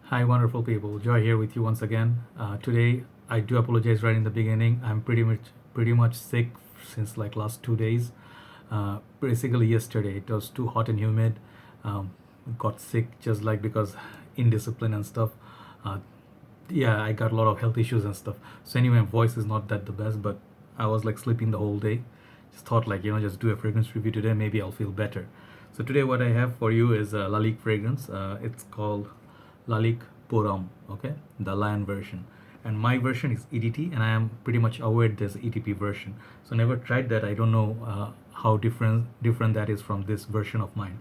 Hi, wonderful people. Joy here with you once again. Today, I do apologize right in the beginning. I'm pretty much sick since like last 2 days. Basically, yesterday it was too hot and humid. Um, got sick just like because indiscipline and stuff. Uh, yeah, I got a lot of health issues and stuff. So anyway, my voice is not that the best, but I was like sleeping the whole day. Just thought like just do a fragrance review today. Maybe I'll feel better. So today what I have for you is a Lalique fragrance. It's called Lalique Puram. Okay, the lion version. And my version is EDT, and I am pretty much aware there's ETP version. So never tried that. I don't know how different that is from this version of mine.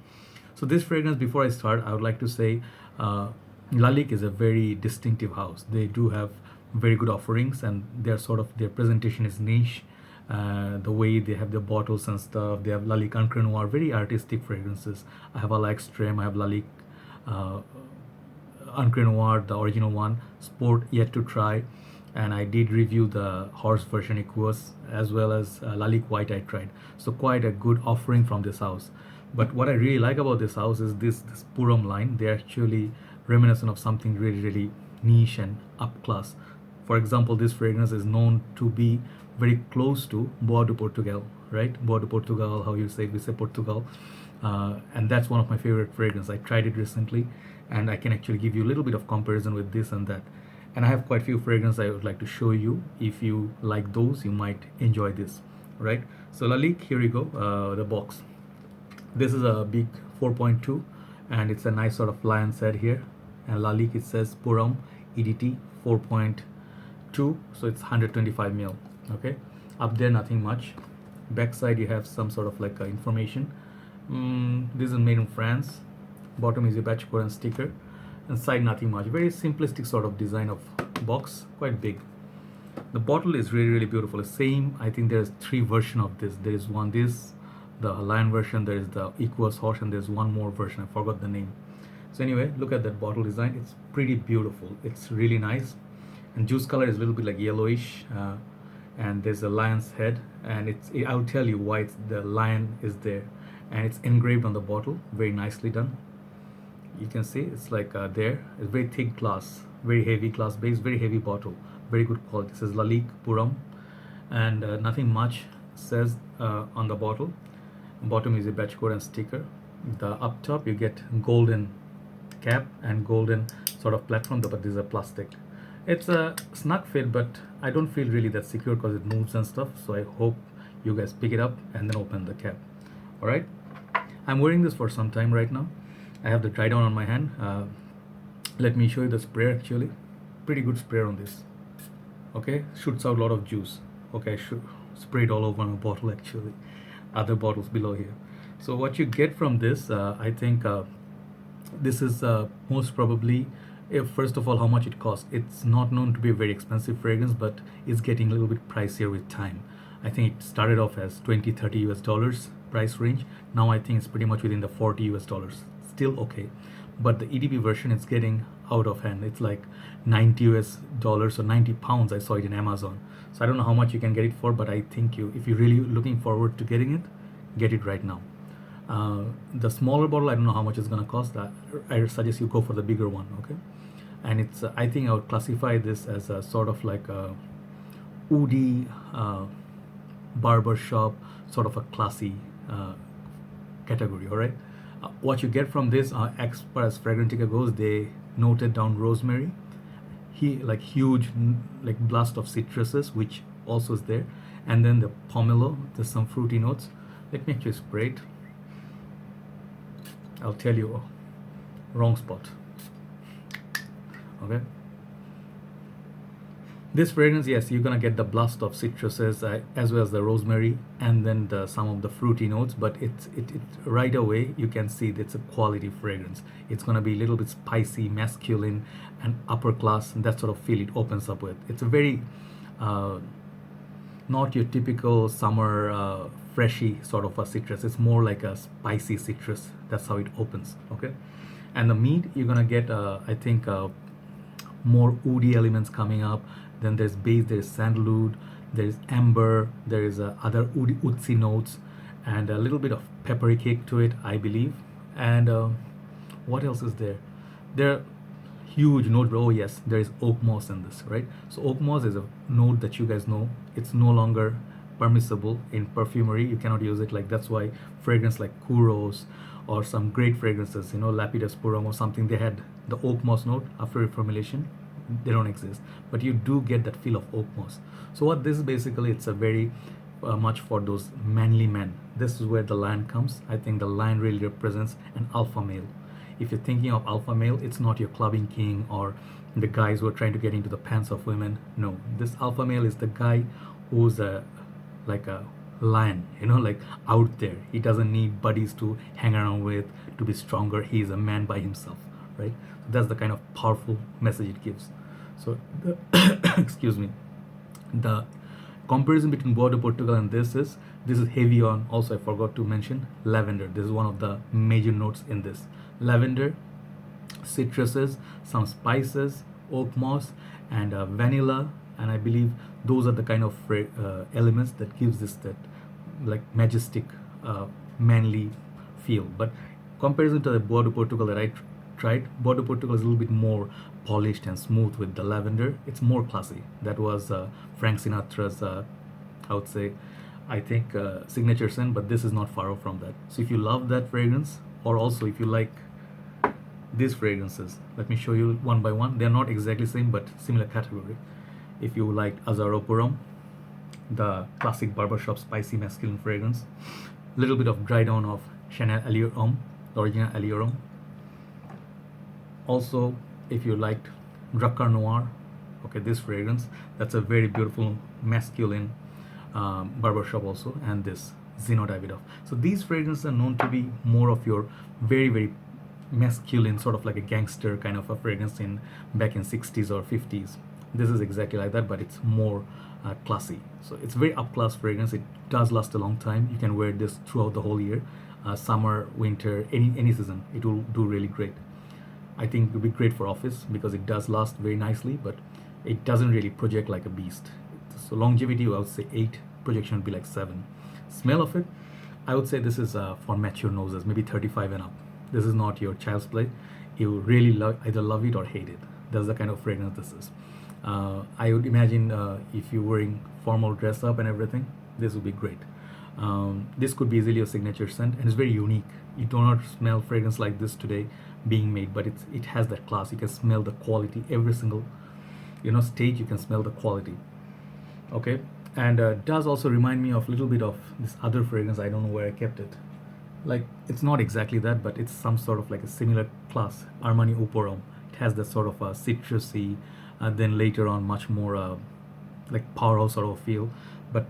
So this fragrance, before I start, I would like to say Lalique is a very distinctive house. They do have very good offerings, and their presentation is niche. The way they have the bottles and stuff, they have Lalique Encre Noir, very artistic fragrances. I have a like Extreme, I have Lalique uh, Encre Noir, the original one, Sport yet to try, and I did review the horse version Equus as well as Lalique White I tried. So quite a good offering from this house. But what I really like about this house is this Puram line. They're actually reminiscent of something really really niche and up class. For example, this fragrance is known to be very close to Boa de Portugal, right? Boa de Portugal, how you say, we say Portugal. And that's one of my favorite fragrances. I tried it recently, and I can actually give you a little bit of comparison with this and that. And I have quite a few fragrances I would like to show you. If you like those, you might enjoy this, right? So Lalique, here you go, the box. This is a big 4.2, and it's a nice sort of lion's head here. And Lalique, it says Puram EDT 4.2, so it's 125 ml. Okay, up there nothing much. Backside you have some sort of like information. This is made in France. Bottom is a batch code and sticker. Inside nothing much. Very simplistic sort of design of box, quite big. The bottle is really really beautiful. Same, I think there's three versions of this. There is one this, the lion version, there is the Equus horse, and there's one more version. I forgot the name. So anyway, look at that bottle design. It's pretty beautiful. It's really nice. And juice color is a little bit like yellowish. And there's a lion's head, and I'll tell you why the lion is there, and it's engraved on the bottle, very nicely done. You can see it's like there. It's very thick glass, very heavy glass base, very heavy bottle, very good quality. It says Lalique Puram, and nothing much says on the bottle. Bottom is a batch code and sticker. The up top you get golden cap and golden sort of platform, but this is a plastic. It's a snug fit, but I don't feel really that secure because it moves and stuff. So I hope you guys pick it up and then open the cap. All right, I'm wearing this for some time right now. I have the dry down on my hand. Let me show you the spray. Actually, pretty good spray on this. Okay, shoots out a lot of juice. Okay, I should spray it all over my bottle actually. Other bottles below here. So what you get from this, I think this is most probably, first of all, how much it costs. It's not known to be a very expensive fragrance, but it's getting a little bit pricier with time. I think it started off as 20-30 US dollars price range. Now I think it's pretty much within the 40 US dollars. Still okay, but the EDP version is getting out of hand. It's like 90 US dollars or 90 pounds. I saw it in Amazon. So I don't know how much you can get it for, but I think if you're really looking forward to getting it, get it right now. The smaller bottle, I don't know how much it's gonna cost. I suggest you go for the bigger one. Okay, and it's I think I would classify this as a sort of like a woody barber shop, sort of a classy category. All right, what you get from this, as far as Fragrantica goes, they noted down rosemary, like huge like blast of citruses, which also is there, and then the pomelo. There's some fruity notes. Let me actually spray it. I'll tell you, wrong spot. Okay, this fragrance, yes, you're gonna get the blast of citruses as well as the rosemary, and then some of the fruity notes, but it right away you can see that it's a quality fragrance. It's gonna be a little bit spicy, masculine, and upper class, and that sort of feel it opens up with. It's a very not your typical summer freshy sort of a citrus. It's more like a spicy citrus. That's how it opens. Okay, and the meat you're gonna get I think more woody elements coming up. Then there's base, there's sandalwood, there's amber, there is other woody woodsy notes, and a little bit of peppery kick to it, I believe. And what else is there? There huge note. Oh yes, there is oak moss in this, right? So oak moss is a note that you guys know. It's no longer permissible in perfumery. You cannot use it. Like that's why fragrance like Kuros or some great fragrances, Lapidus Purum or something, they had the oak moss note. After reformulation, they don't exist, but you do get that feel of oak moss. So what this is basically, it's a very much for those manly men. This is where the lion comes. I think the lion really represents an alpha male. If you're thinking of alpha male, it's not your clubbing king or the guys who are trying to get into the pants of women. No, this alpha male is the guy who's like a lion, like out there. He doesn't need buddies to hang around with to be stronger. He is a man by himself, right? So that's the kind of powerful message it gives. So excuse me, the comparison between Bois de Portugal and this is heavy on, also I forgot to mention, lavender. This is one of the major notes in this. Lavender, citruses, some spices, oak moss, and vanilla, and I believe those are the kind of elements that gives this that like majestic, manly feel. But comparison to the Bois de Portugal that I tried, Bois de Portugal is a little bit more polished and smooth with the lavender. It's more classy. That was Frank Sinatra's, I would say, I think signature scent, but this is not far off from that. So if you love that fragrance, or also if you like these fragrances, let me show you one by one. They're not exactly same, but similar category. If you like Azaro Puram, the classic barbershop spicy masculine fragrance, little bit of dry down of Chanel Allure Homme, the original Allure Homme. Also, if you liked Drakkar Noir, okay, this fragrance, that's a very beautiful masculine barbershop also, and this Zino Davidoff. So these fragrances are known to be more of your very, very masculine, sort of like a gangster kind of a fragrance back in 60s or 50s. This is exactly like that, but it's more classy. So it's very up class fragrance. It does last a long time. You can wear this throughout the whole year, summer, winter, any season. It will do really great. I think it would be great for office because it does last very nicely, but it doesn't really project like a beast. So longevity, I would say 8. Projection would be like 7. Smell of it, I would say this is for mature noses, maybe 35 and up. This is not your child's play. You really either love it or hate it. That's the kind of fragrance this is. I would imagine if you're wearing formal dress up and everything, this would be great. This could be easily a signature scent, and it's very unique. You do not smell fragrance like this today being made, but it has that class. You can smell the quality. Every single stage you can smell the quality. Okay, and does also remind me of a little bit of this other fragrance. I don't know where I kept it. Like, it's not exactly that, but it's some sort of like a similar class, Armani Uporum. It has that sort of a citrusy, then later on much more like powerhouse sort of feel. But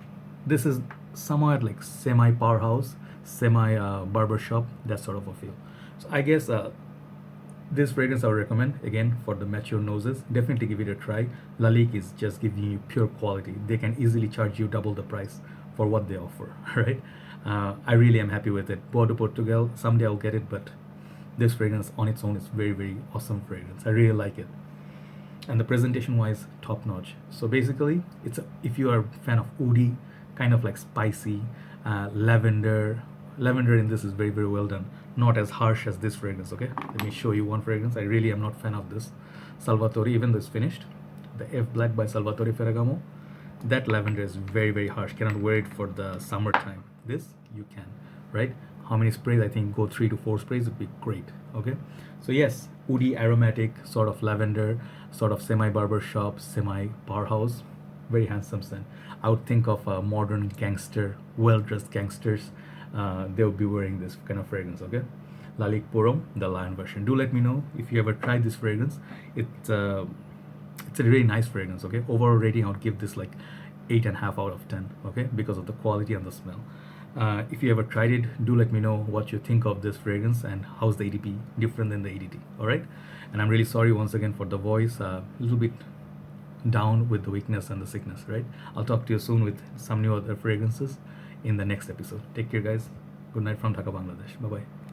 this is somewhat like semi powerhouse, semi barbershop, that sort of a feel. So I guess this fragrance I would recommend, again, for the mature noses. Definitely give it a try. Lalique is just giving you pure quality. They can easily charge you double the price for what they offer, right? I really am happy with it. Bois de Portugal, someday I'll get it, but this fragrance on its own is very, very awesome fragrance. I really like it. And the presentation wise, top notch. So basically, if you are a fan of woody, kind of like spicy, lavender in this is very, very well done. Not as harsh as this fragrance, okay? Let me show you one fragrance. I really am not a fan of this. Salvatore, even though it's finished. The F Black by Salvatore Ferragamo. That lavender is very, very harsh. Cannot wear it for the summertime. This, you can, right? How many sprays? I think go 3 to 4 sprays would be great, okay? So yes, woody, aromatic, sort of lavender, sort of semi-barbershop, semi-powerhouse. Very handsome scent. I would think of a modern gangster, well-dressed gangsters. They would be wearing this kind of fragrance, okay? Lalique Purum, the lion version. Do let me know if you ever tried this fragrance. It's a really nice fragrance, okay? Overall rating, I would give this like 8.5 out of 10, okay? Because of the quality and the smell. If you ever tried it, do let me know what you think of this fragrance and how's the EDP different than the EDT, all right? And I'm really sorry once again for the voice, a little bit down with the weakness and the sickness, right? I'll talk to you soon with some new other fragrances in the next episode. Take care, guys. Good night from Dhaka, Bangladesh. Bye-bye.